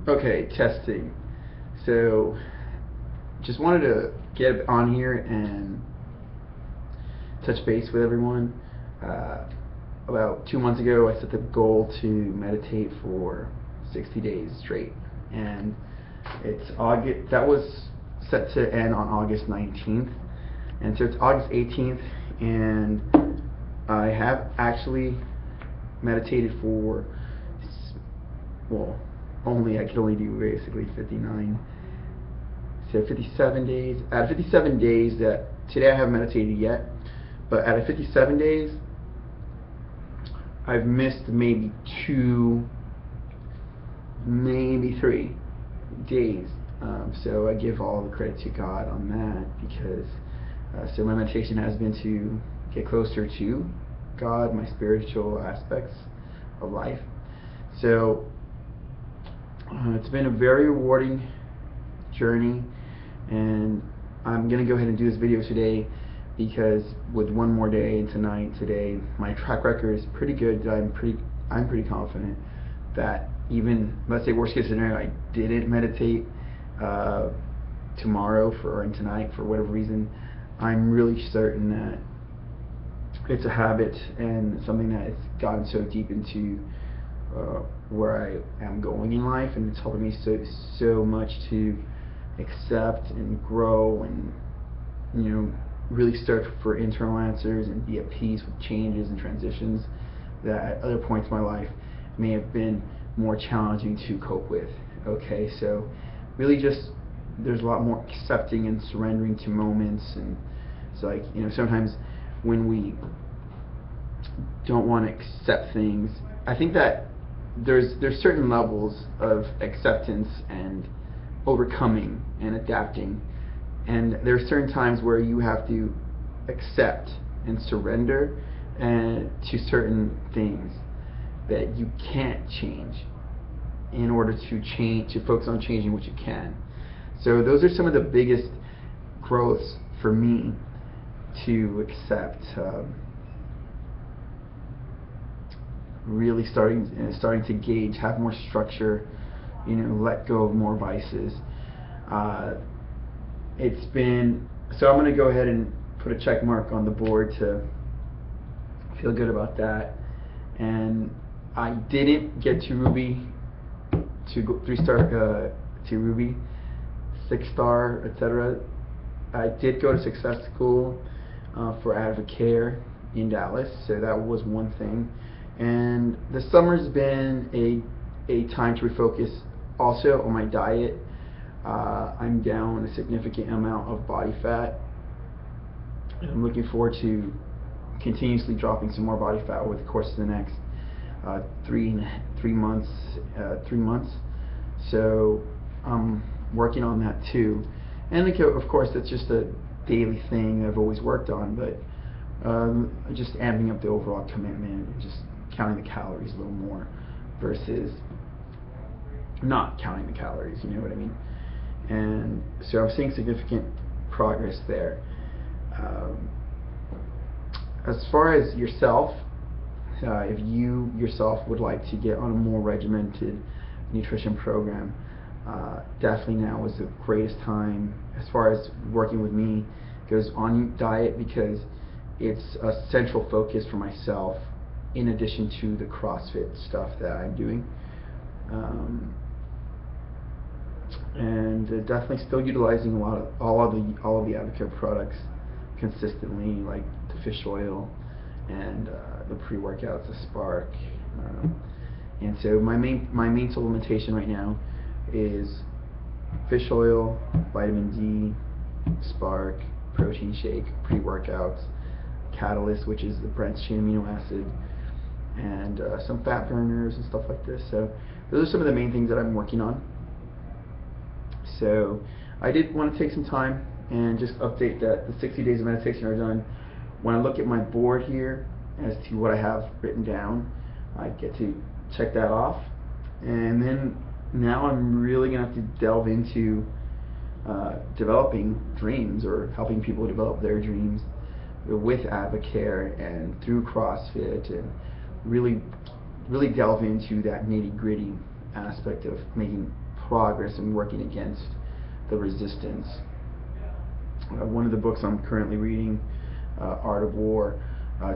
Okay, testing. So, just wanted to get on here and touch base with everyone. Uh, about 2 months ago, I set the goal to meditate for 60 days straight, and it's August. That was set to end on August 19th, and so it's August 18th, and I have actually meditated for, well, I could only do basically 59. So 57 days. Out of 57 days that today I haven't meditated yet, but out of 57 days, I've missed maybe 2, maybe 3 days. So I give all the credit to God on that, because so my meditation has been to get closer to God, my spiritual aspects of life. So it's been a very rewarding journey, and I'm gonna go ahead and do this video today because with one more day and today, my track record is pretty good. I'm pretty confident that even, let's say worst case scenario, I didn't meditate tomorrow and tonight for whatever reason, I'm really certain that it's a habit and something that has gotten so deep into where I am going in life, and it's helping me so much to accept and grow and really search for internal answers and be at peace with changes and transitions that at other points in my life may have been more challenging to cope with. Okay, so really just there's a lot more accepting and surrendering to moments, and it's like sometimes when we don't want to accept things, I think that there's certain levels of acceptance and overcoming and adapting, and there are certain times where you have to accept and surrender and to certain things that you can't change in order to focus on changing what you can. So those are some of the biggest growths for me to accept. Really starting to gauge, have more structure, let go of more vices. It's been, so I'm going to go ahead and put a check mark on the board to feel good about that. And I didn't get to Ruby, to go 3-star to Ruby, 6-star, etc. I did go to Success School for Advocare in Dallas, so that was one thing. And the summer's been a time to refocus also on my diet. I'm down a significant amount of body fat, and I'm looking forward to continuously dropping some more body fat over the course of the next 3 months. So I'm working on that too, and of course that's just a daily thing I've always worked on, but just amping up the overall commitment and just counting the calories a little more versus not counting the calories, you know what I mean? And so I'm seeing significant progress there. As far as yourself, if you yourself would like to get on a more regimented nutrition program, definitely now is the greatest time as far as working with me goes on diet, because it's a central focus for myself in addition to the CrossFit stuff that I'm doing. And definitely still utilizing all of the Advocare products consistently, like the fish oil and the pre-workouts, the Spark. And so my main supplementation right now is fish oil, vitamin D, Spark, protein shake, pre-workouts, Catalyst, which is the branched chain amino acid, and some fat burners and stuff like this. So those are some of the main things that I'm working on. So I did want to take some time and just update that the 60 days of meditation are done. When I look at my board here as to what I have written down, I get to check that off, and then now I'm really gonna have to delve into developing dreams, or helping people develop their dreams with Advocare and through CrossFit, and really delve into that nitty-gritty aspect of making progress and working against the resistance. One of the books I'm currently reading, Art of War,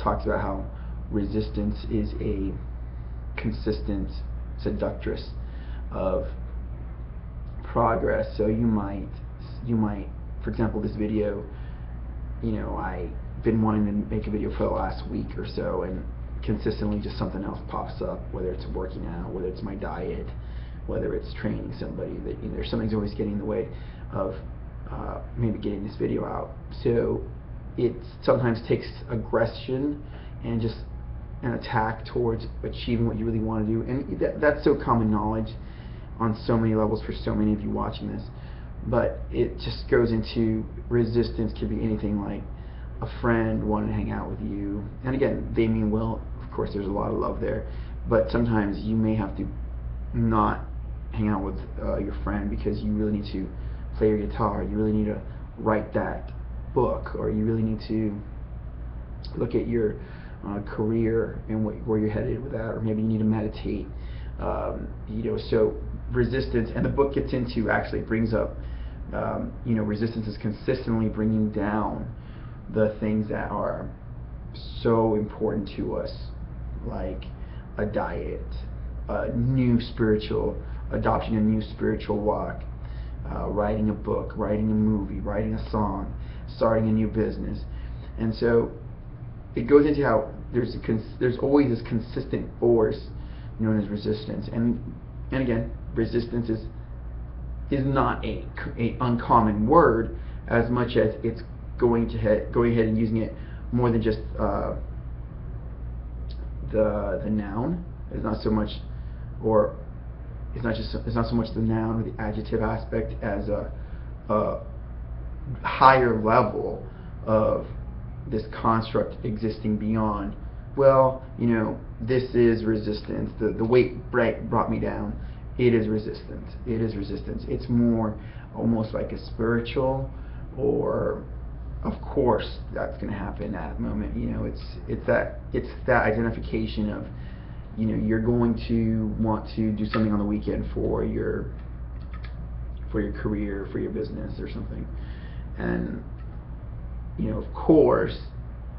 talks about how resistance is a consistent seductress of progress. So you might, for example, this video, I've been wanting to make a video for the last week or so, and consistently just something else pops up, whether it's working out, whether it's my diet, whether it's training somebody, that there's something's always getting in the way of maybe getting this video out. So it sometimes takes aggression and just an attack towards achieving what you really want to do, and that's so common knowledge on so many levels for so many of you watching this. But it just goes into resistance. Could be anything like a friend wanting to hang out with you, and again, they mean well, of course there's a lot of love there, but sometimes you may have to not hang out with your friend because you really need to play your guitar, you really need to write that book, or you really need to look at your career and where you're headed with that, or maybe you need to meditate. So resistance, and the book gets into, actually brings up, resistance is consistently bringing down the things that are so important to us, like a diet, adopting a new spiritual walk, writing a book, writing a movie, writing a song, starting a new business. And so it goes into how there's always this consistent force known as resistance, and again, resistance is not a uncommon word, as much as it's going ahead and using it more than just the noun. It's not so much, or it's not so much the noun or the adjective aspect as a higher level of this construct existing beyond, well, this is resistance. The weight brought me down. It is resistance. It is resistance. It's more almost like a spiritual, or of course that's going to happen at the moment. It's that identification of, you're going to want to do something on the weekend for your career, for your business or something, and of course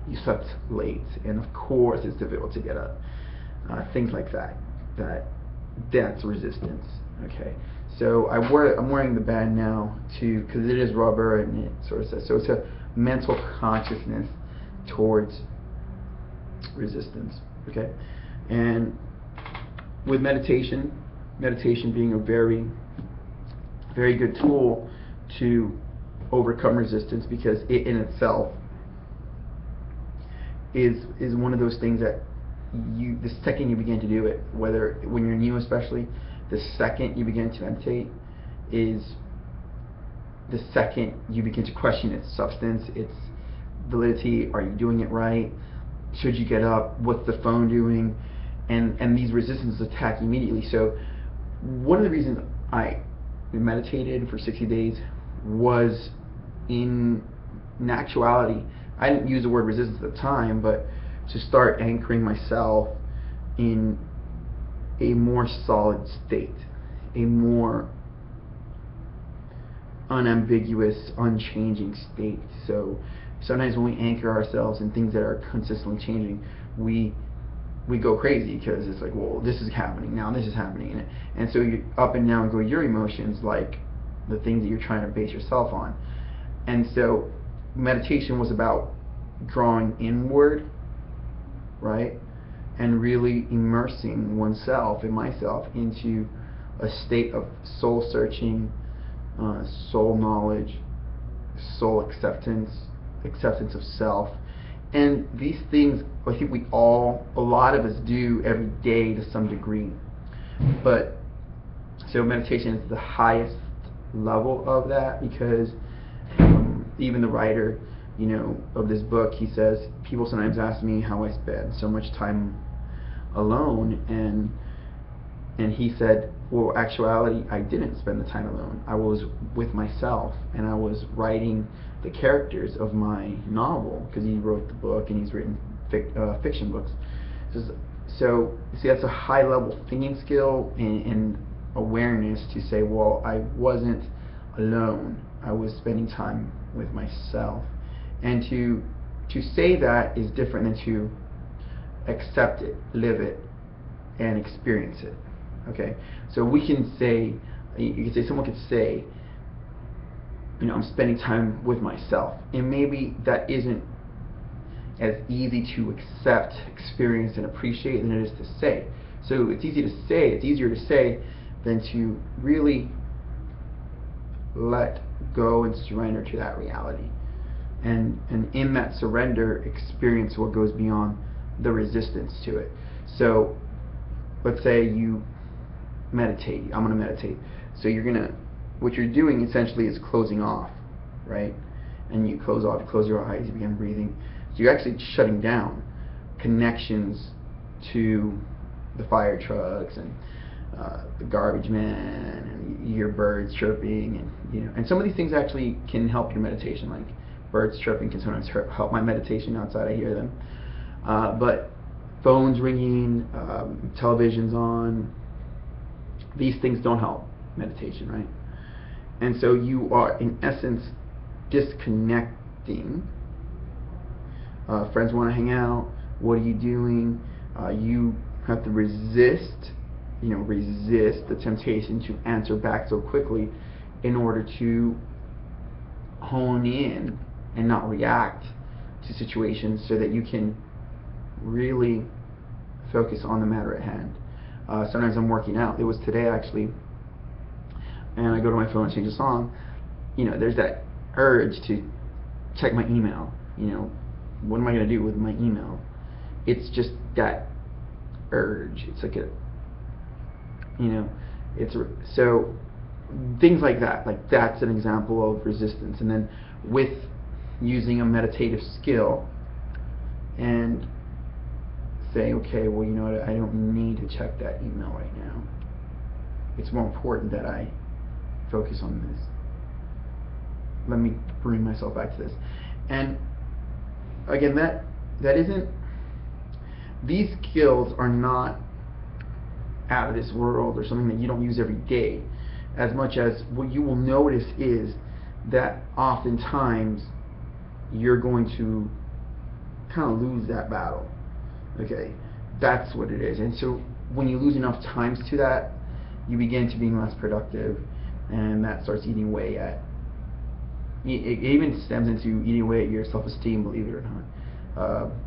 you slept late, and of course it's difficult to get up, things like that. That's resistance. Okay, so I'm wearing the band now because it is rubber, and it sort of says, so it's a mental consciousness towards resistance. Okay, and with meditation being a very, very good tool to overcome resistance, because it in itself is one of those things that the second you begin to do it, whether when you're new especially, the second you begin to meditate is the second you begin to question its substance, its validity. Are you doing it right? Should you get up? What's the phone doing? And these resistances attack immediately. So one of the reasons I meditated for 60 days was, in actuality, I didn't use the word resistance at the time, but to start anchoring myself in a more solid state, a more unambiguous, unchanging state. So sometimes when we anchor ourselves in things that are consistently changing, we go crazy, because it's like, well, this is happening now, this is happening, and so you up and down go your emotions, like the things that you're trying to base yourself on. And so meditation was about drawing inward, right, and really immersing oneself and myself into a state of soul searching, soul knowledge, soul acceptance of self. And these things, I think a lot of us do every day to some degree. But so meditation is the highest level of that, because even the writer, of this book, he says, people sometimes ask me how I spend so much time alone, and he said, well, actuality, I didn't spend the time alone. I was with myself, and I was writing the characters of my novel, because he wrote the book and he's written fiction books. So see, that's a high level thinking skill, and awareness to say, well, I wasn't alone. I was spending time with myself. And to say that is different than to accept it, live it, and experience it. Okay? So we can say, someone could say, I'm spending time with myself. And maybe that isn't as easy to accept, experience, and appreciate than it is to say. So it's easier to say than to really let go and surrender to that reality. And in that surrender, experience what goes beyond the resistance to it. So let's say you meditate. I'm going to meditate. So what you're doing essentially is closing off, right? And you close off, you close your eyes, you begin breathing. So you're actually shutting down connections to the fire trucks and the garbage man, and you hear birds chirping, and some of these things actually can help your meditation. Like birds chirping can sometimes help my meditation outside. I hear them, but phones ringing, televisions on, these things don't help meditation, right? And so you are in essence disconnecting. Friends want to hang out. What are you doing? You have to resist the temptation to answer back so quickly in order to hone in and not react to situations, so that you can really focus on the matter at hand. Sometimes I'm working out. It was today actually, and I go to my phone and change a song. There's that urge to check my email. What am I going to do with my email? It's just that urge. It's like so things like that. Like that's an example of resistance. And then with using a meditative skill and say, okay, well, you know what? I don't need to check that email right now. It's more important that I focus on this. Let me bring myself back to this. And again, that isn't, these skills are not out of this world or something that you don't use every day, as much as what you will notice is that oftentimes you're going to kind of lose that battle. Okay, that's what it is. And so when you lose enough times to that, you begin to being less productive, and that starts eating away at, it even stems into eating away at your self-esteem, believe it or not.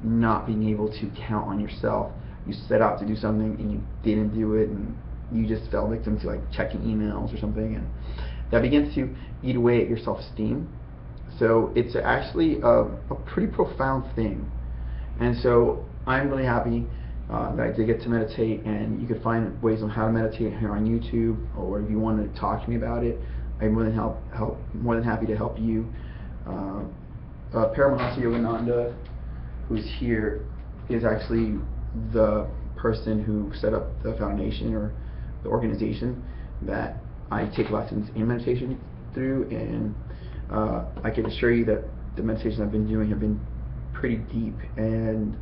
Not being able to count on yourself. You set out to do something and you didn't do it, and you just fell victim to like checking emails or something, and that begins to eat away at your self-esteem. So it's actually a pretty profound thing. And so I'm really happy that I did get to meditate, and you can find ways on how to meditate here on YouTube, or if you want to talk to me about it, I'm more than happy to help you. Paramahansa Yogananda, who's here, is actually the person who set up the foundation or the organization that I take lessons in meditation through, and I can assure you that the meditations I've been doing have been pretty deep and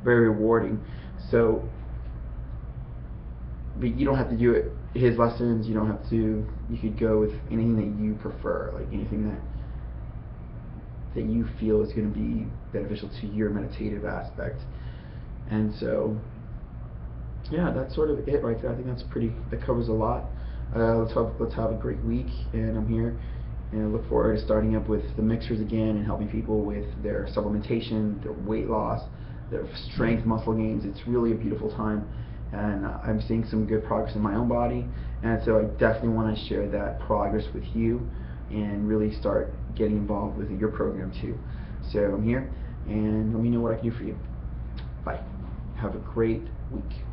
very rewarding. So, but you don't have to do it, his lessons, you could go with anything that you prefer, like anything that you feel is going to be beneficial to your meditative aspect. And so, yeah, that's sort of it right there. I think that covers a lot. Let's have a great week, and I'm here, and I look forward to starting up with the mixers again and helping people with their supplementation, their weight loss, their strength muscle gains. It's really a beautiful time, and I'm seeing some good progress in my own body, and so I definitely want to share that progress with you and really start getting involved with your program too. So I'm here, and let me know what I can do for you. Bye. Have a great week.